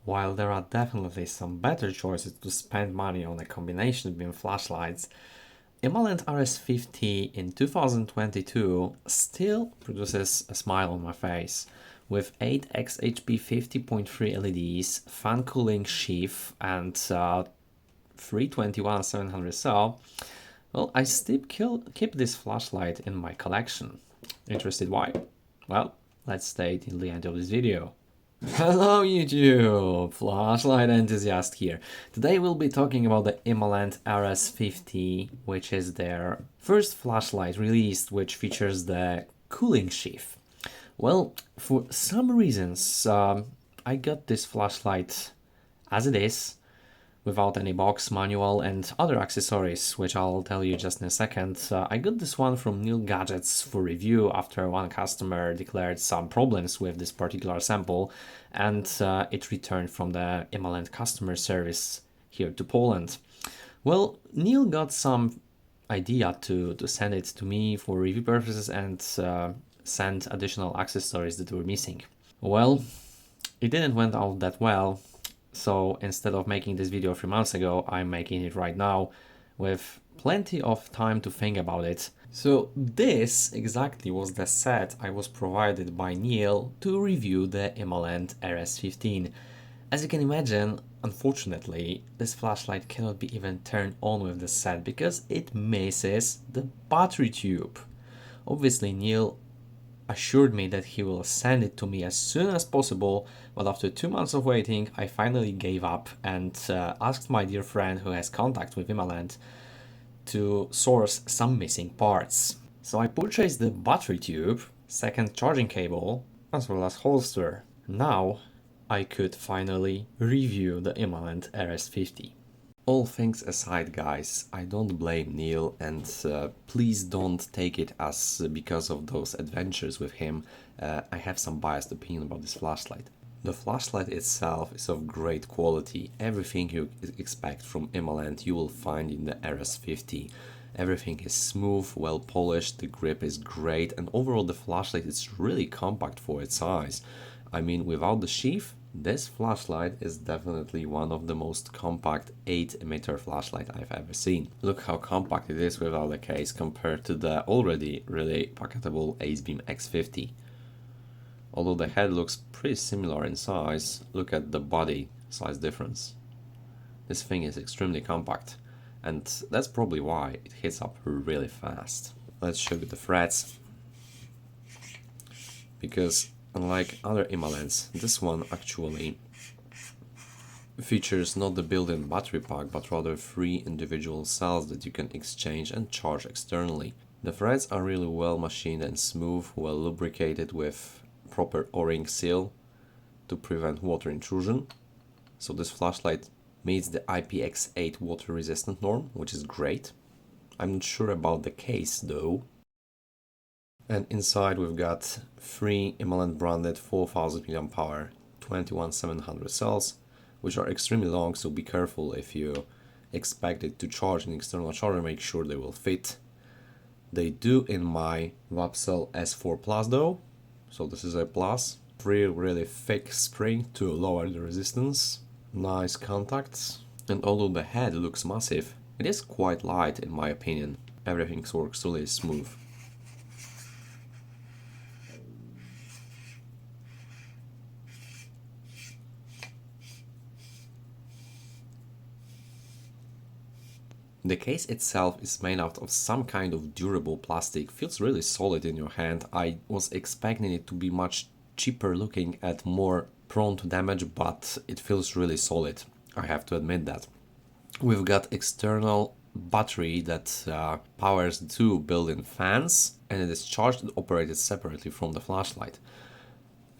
While there are definitely some better choices to spend money on a combination beam flashlights, Imalent RS50 in 2022 still produces a smile on my face. With 8 XHP50.3 LEDs, fan cooling sheath and 321-700 cell, well, I still keep this flashlight in my collection. Interested why? Well, let's stay till the end of this video. Hello YouTube! Flashlight Enthusiast here. Today we'll be talking about the Imalent RS50, which is their first flashlight released, which features the cooling sheath. Well, for some reasons, I got this flashlight as it is, without any box, manual and other accessories, which I'll tell you just in a second. I got this one from Neal Gadgets for review after one customer declared some problems with this particular sample, and it returned from the Imalent customer service here to Poland. Well, Neal got some idea to send it to me for review purposes and send additional accessories that were missing. Well, it didn't went out that well. So instead of making this video 3 months ago, I'm making it right now with plenty of time to think about it. So this exactly was the set I was provided by Neal to review the Imalent RS15. As you can imagine, unfortunately, this flashlight cannot be even turned on with the set because it misses the battery tube. Obviously, Neal assured me that he will send it to me as soon as possible, but after 2 months of waiting, I finally gave up and asked my dear friend who has contact with Imalent to source some missing parts. So I purchased the battery tube, second charging cable, as well as holster. Now I could finally review the Imalent RS50. All things aside, guys, I don't blame Neal, and please don't take it as because of those adventures with him. I have some biased opinion about this flashlight. The flashlight itself is of great quality. Everything you expect from Imalent you will find in the RS50. Everything is smooth, well polished, the grip is great, and overall the flashlight is really compact for its size. I mean, without the sheath, this flashlight is definitely one of the most compact 8 emitter flashlight I've ever seen. Look how compact it is without the case compared to the already really packetable AceBeam X50. Although the head looks pretty similar in size, look at the body size difference. This thing is extremely compact, and that's probably why it heats up really fast. Let's show you the threads, because unlike other Imalents, this one actually features not the built-in battery pack, but rather 3 individual cells that you can exchange and charge externally. The threads are really well machined and smooth, well lubricated with proper O-ring seal to prevent water intrusion. So this flashlight meets the IPX8 water resistant norm, which is great. I'm not sure about the case though. And inside we've got 3 Imalent branded 4000 mAh 21700 cells, which are extremely long, so be careful if you expect it to charge an external charger, make sure they will fit. They do in my Vapcell S4 Plus though, so this is a plus. 3 really thick spring to lower the resistance, nice contacts, and although the head looks massive, it is quite light in my opinion. Everything works really smooth. The case itself is made out of some kind of durable plastic, feels really solid in your hand. I was expecting it to be much cheaper looking and more prone to damage, but it feels really solid, I have to admit that. We've got external battery that powers 2 built-in fans, and it is charged and operated separately from the flashlight.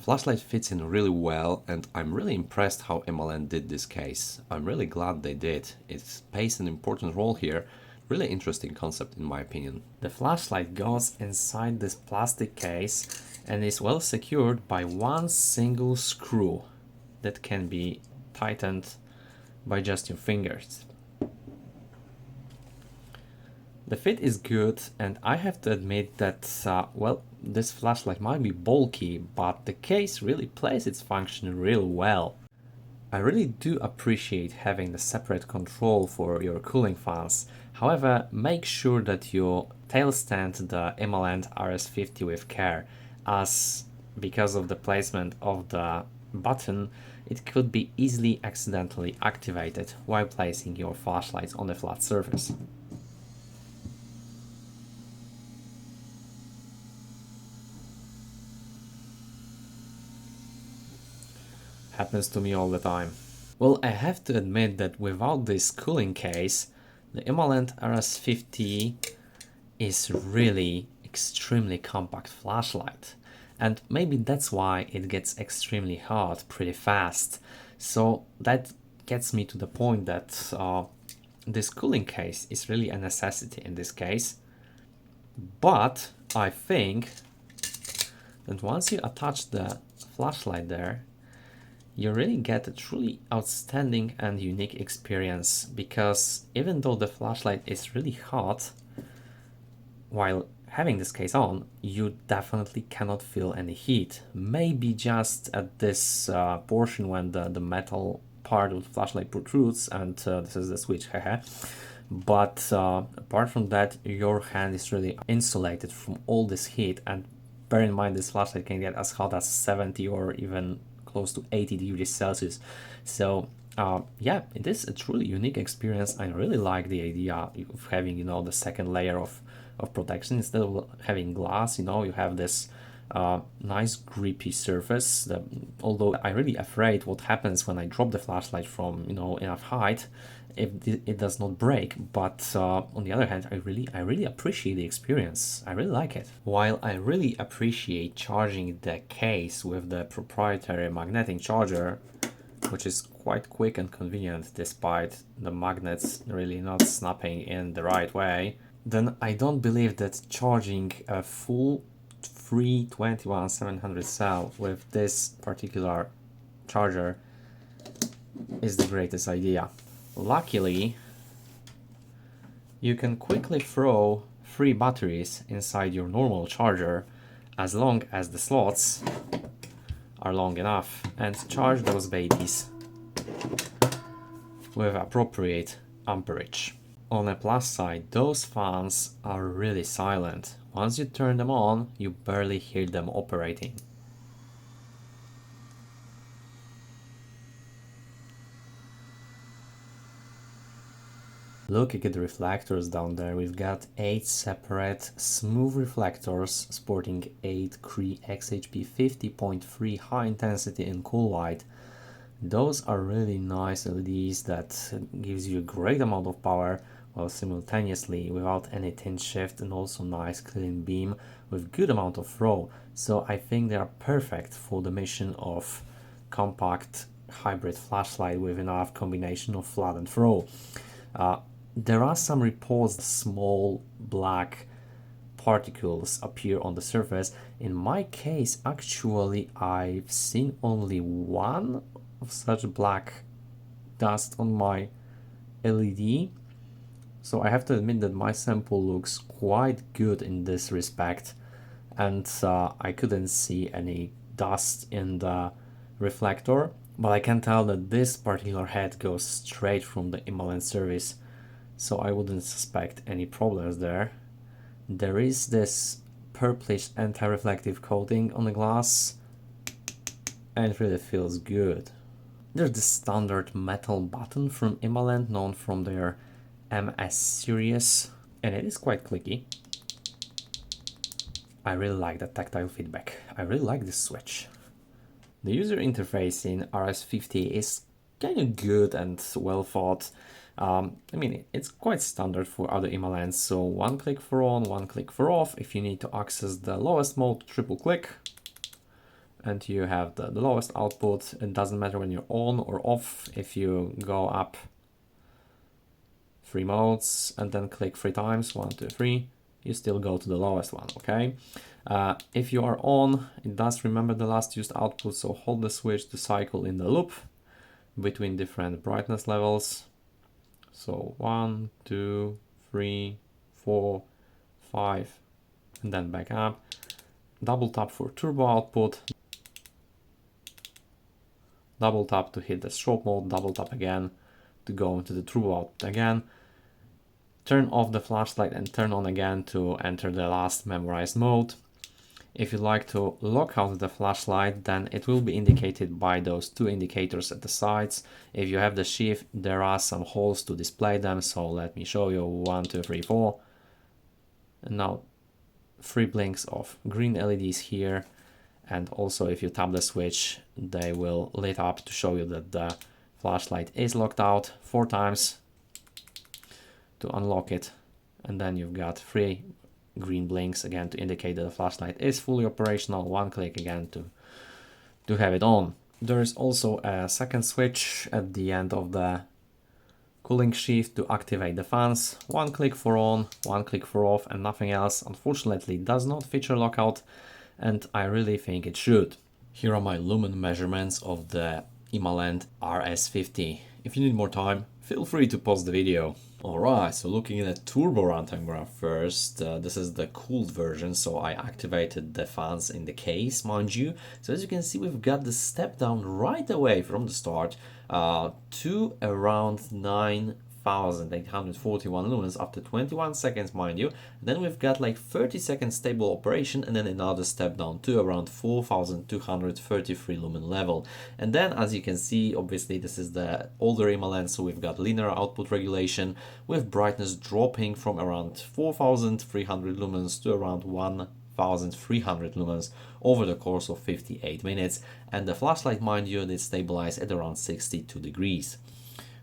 Flashlight fits in really well, and I'm really impressed how Imalent did this case. I'm really glad they did. It plays an important role here. Really interesting concept in my opinion. The flashlight goes inside this plastic case and is well secured by one single screw that can be tightened by just your fingers. The fit is good, and I have to admit that, well, this flashlight might be bulky, but the case really plays its function real well. I really do appreciate having the separate control for your cooling fans. However, make sure that you tail stand the Imalent RS50 with care, as because of the placement of the button, it could be easily accidentally activated while placing your flashlights on a flat surface. Happens to me all the time. Well, I have to admit that without this cooling case, the Imalent RS50 is really extremely compact flashlight. And maybe that's why it gets extremely hot pretty fast. So that gets me to the point that this cooling case is really a necessity in this case. But I think that once you attach the flashlight there, you really get a truly outstanding and unique experience, because even though the flashlight is really hot, while having this case on, you definitely cannot feel any heat. Maybe just at this portion when the metal part of the flashlight protrudes, and this is the switch, haha. But apart from that, your hand is really insulated from all this heat. And bear in mind, this flashlight can get as hot as 70 or even close to 80 degrees Celsius. So yeah, it is a truly unique experience. I really like the idea of having, the second layer of protection. Instead of having glass, you have this nice grippy surface that, although I'm really afraid what happens when I drop the flashlight from enough height, if it does not break. But on the other hand, I really appreciate the experience. I really like it. While I really appreciate charging the case with the proprietary magnetic charger, which is quite quick and convenient despite the magnets really not snapping in the right way, then I don't believe that charging a full 321-700 cell with this particular charger is the greatest idea. Luckily, you can quickly throw 3 batteries inside your normal charger as long as the slots are long enough, and charge those babies with appropriate amperage. On the plus side, those fans are really silent. Once you turn them on, you barely hear them operating. Looking at the reflectors down there, we've got 8 separate smooth reflectors sporting 8 Cree XHP50.3 high intensity and cool white. Those are really nice LEDs that gives you a great amount of power while simultaneously without any tint shift, and also nice clean beam with good amount of throw. So I think they are perfect for the mission of compact hybrid flashlight with enough combination of flat and throw. There are some reports that small black particles appear on the surface. In my case, actually, I've seen only one of such black dust on my LED. So I have to admit that my sample looks quite good in this respect, and I couldn't see any dust in the reflector, but I can tell that this particular head goes straight from the Imalent service, so I wouldn't suspect any problems there. There is this purplish anti-reflective coating on the glass, and it really feels good. There's the standard metal button from Imalent, known from their MS series, and it is quite clicky. I really like the tactile feedback. I really like this switch. The user interface in RS50 is kind of good and well thought. I mean, it's quite standard for other Imalents, so one click for on, one click for off. If you need to access the lowest mode, triple click, and you have the lowest output. It doesn't matter when you're on or off. If you go up 3 modes and then click 3 times, 1, 2, 3, you still go to the lowest one, okay? If you are on, it does remember the last used output, so hold the switch to cycle in the loop between different brightness levels. So 1, 2, 3, 4, 5, and then back up. Double tap for turbo output. double tap to hit the strobe mode, double tap again to go into the true output again, turn off the flashlight and turn on again to enter the last memorized mode. If you like to lock out the flashlight, then it will be indicated by those two indicators at the sides. If you have the shift, there are some holes to display them, so let me show you. 1, 2, 3, 4. And now 3 blinks of green LEDs here, and also if you tap the switch, they will lit up to show you that the flashlight is locked out. 4 times to unlock it, and then you've got 3 green blinks again to indicate that the flashlight is fully operational. 1 click again to have it on. There is also a second switch at the end of the cooling shift to activate the fans. 1 click for on, 1 click for off, and nothing else. Unfortunately, it does not feature lockout, and I really think it should. Here are my lumen measurements of the Imalent RS50. If you need more time, feel free to pause the video. Alright, so looking at the turbo runtime graph first, this is the cooled version, so I activated the fans in the case, mind you. So as you can see, we've got the step down right away from the start to around 9,841 lumens after 21 seconds, mind you. Then we've got like 30 seconds stable operation, and then another step down to around 4,233 lumen level. And then as you can see, obviously this is the older Imalent, so we've got linear output regulation with brightness dropping from around 4,300 lumens to around 1,300 lumens over the course of 58 minutes. And the flashlight, mind you, is stabilized at around 62 degrees.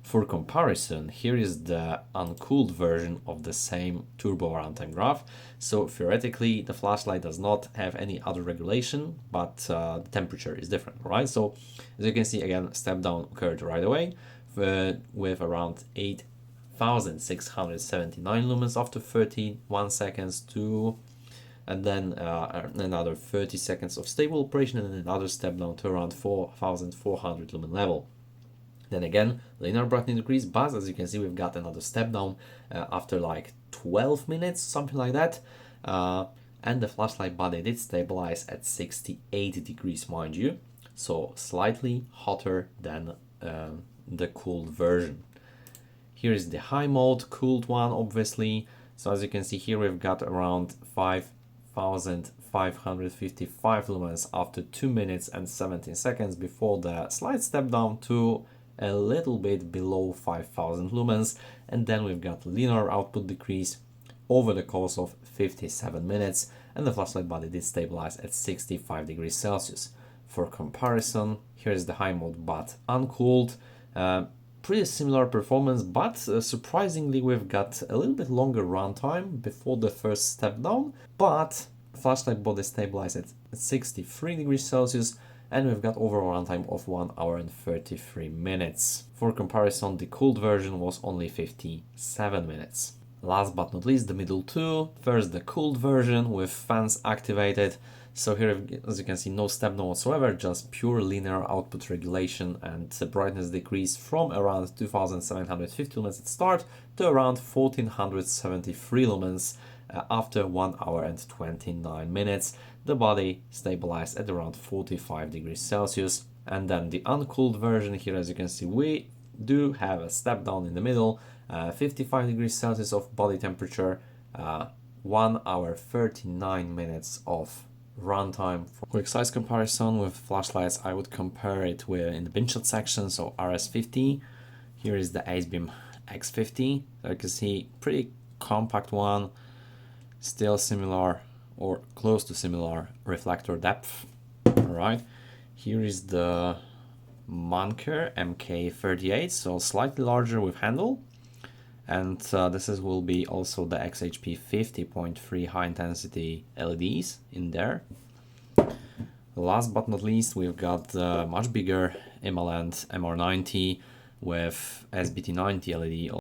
For comparison, here is the uncooled version of the same turbo runtime graph. So theoretically, the flashlight does not have any other regulation, but the temperature is different, right? So as you can see, again, step down occurred right away with around 8,679 lumens after 31 seconds to, and then another 30 seconds of stable operation, and then another step down to around 4,400 lumen level. Then again, linear brightening decrease, but as you can see, we've got another step down after like 12 minutes, something like that. And the flashlight body did stabilize at 68 degrees, mind you. So slightly hotter than the cooled version. Here is the high mode, cooled one, obviously. So as you can see here, we've got around 5,555 lumens after 2 minutes and 17 seconds before the slight step down to a little bit below 5,000 lumens, and then we've got linear output decrease over the course of 57 minutes, and the flashlight body did stabilize at 65 degrees Celsius. For comparison, here's the high mode but uncooled. Pretty similar performance, but surprisingly we've got a little bit longer runtime before the first step down, but flashlight body stabilized at 63 degrees Celsius, and we've got overall runtime of 1 hour and 33 minutes. For comparison, the cooled version was only 57 minutes. Last but not least, the middle two. First, the cooled version with fans activated. So here, as you can see, no step down whatsoever, just pure linear output regulation, and the brightness decrease from around 2,750 lumens at start to around 1,473 lumens after 1 hour and 29 minutes. The body stabilized at around 45 degrees Celsius. And then the uncooled version here, as you can see, we do have a step down in the middle, 55 degrees Celsius of body temperature, 1 hour 39 minutes of runtime. For quick size comparison with flashlights, I would compare it with in the Beamshots section, so RS50. Here is the Beam X50. So you can see pretty compact one, still similar or close to similar reflector depth. Alright, here is the Munker MK38, so slightly larger with handle, and will be also the XHP50.3 high intensity LEDs in there. Last but not least, we've got the much bigger Imalent MR90 with SBT90 LED.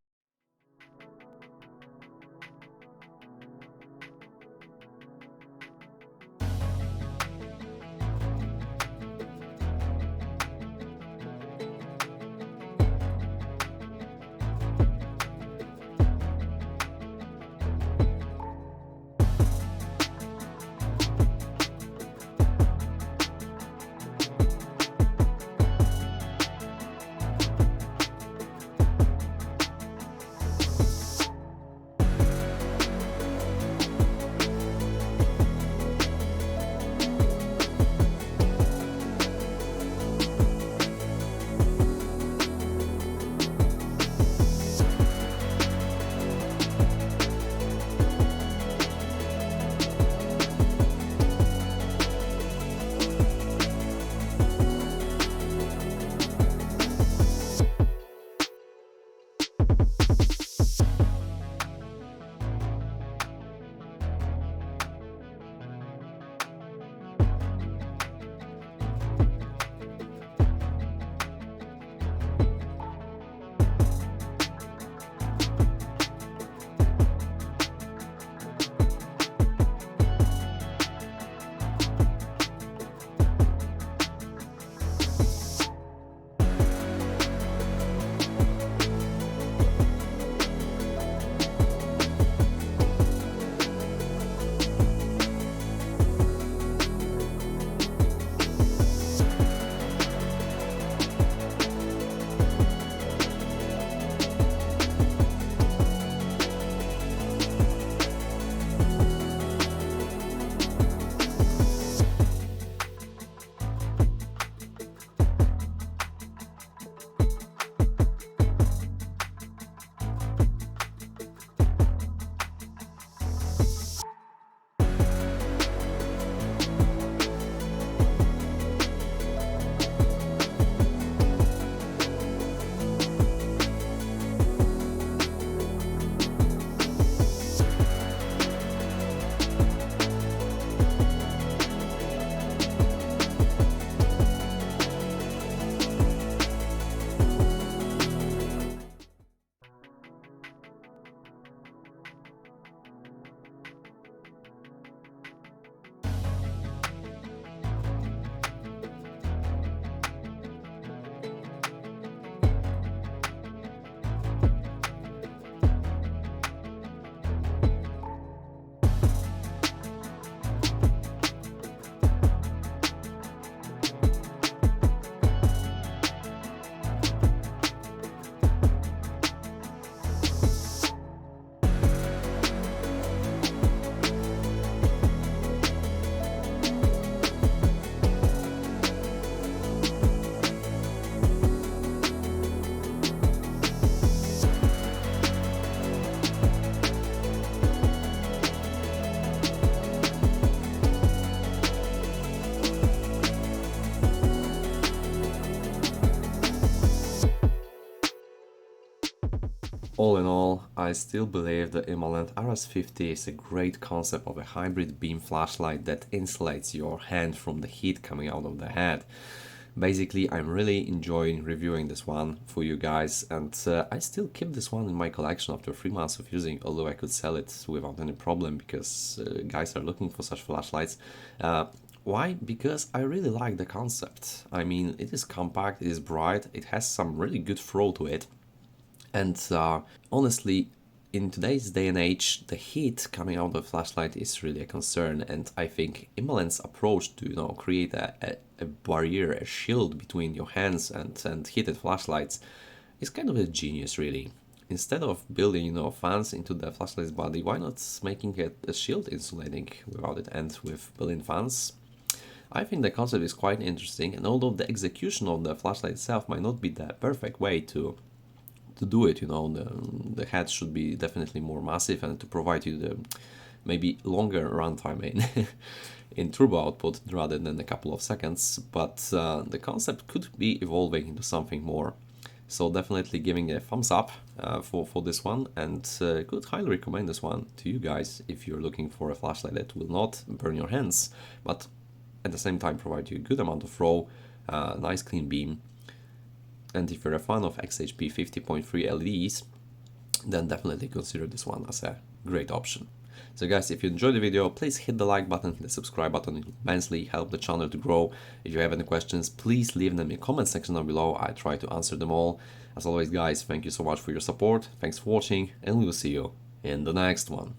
All in all, I still believe the Imalent RS50 is a great concept of a hybrid beam flashlight that insulates your hand from the heat coming out of the head. Basically, I'm really enjoying reviewing this one for you guys, and I still keep this one in my collection after 3 months of using, although I could sell it without any problem because guys are looking for such flashlights. Why? Because I really like the concept. I mean, it is compact, it is bright, it has some really good throw to it. And honestly, in today's day and age, the heat coming out of the flashlight is really a concern. And I think Imalent's approach to create a barrier, a shield between your hands and heated flashlights is kind of a genius, really. Instead of building fans into the flashlight's body, why not making it a shield insulating without it and with built-in fans? I think the concept is quite interesting, and although the execution of the flashlight itself might not be the perfect way to do it, the head should be definitely more massive and to provide you the maybe longer runtime in turbo output rather than a couple of seconds, but the concept could be evolving into something more. So definitely giving a thumbs up for this one, and could highly recommend this one to you guys if you're looking for a flashlight that will not burn your hands, but at the same time provide you a good amount of throw, nice clean beam. And if you're a fan of XHP50.3 LEDs, then definitely consider this one as a great option. So guys, if you enjoyed the video, please hit the like button, the subscribe button. It will immensely help the channel to grow. If you have any questions, please leave them in the comment section down below. I try to answer them all. As always guys, thank you so much for your support. Thanks for watching, and we will see you in the next one.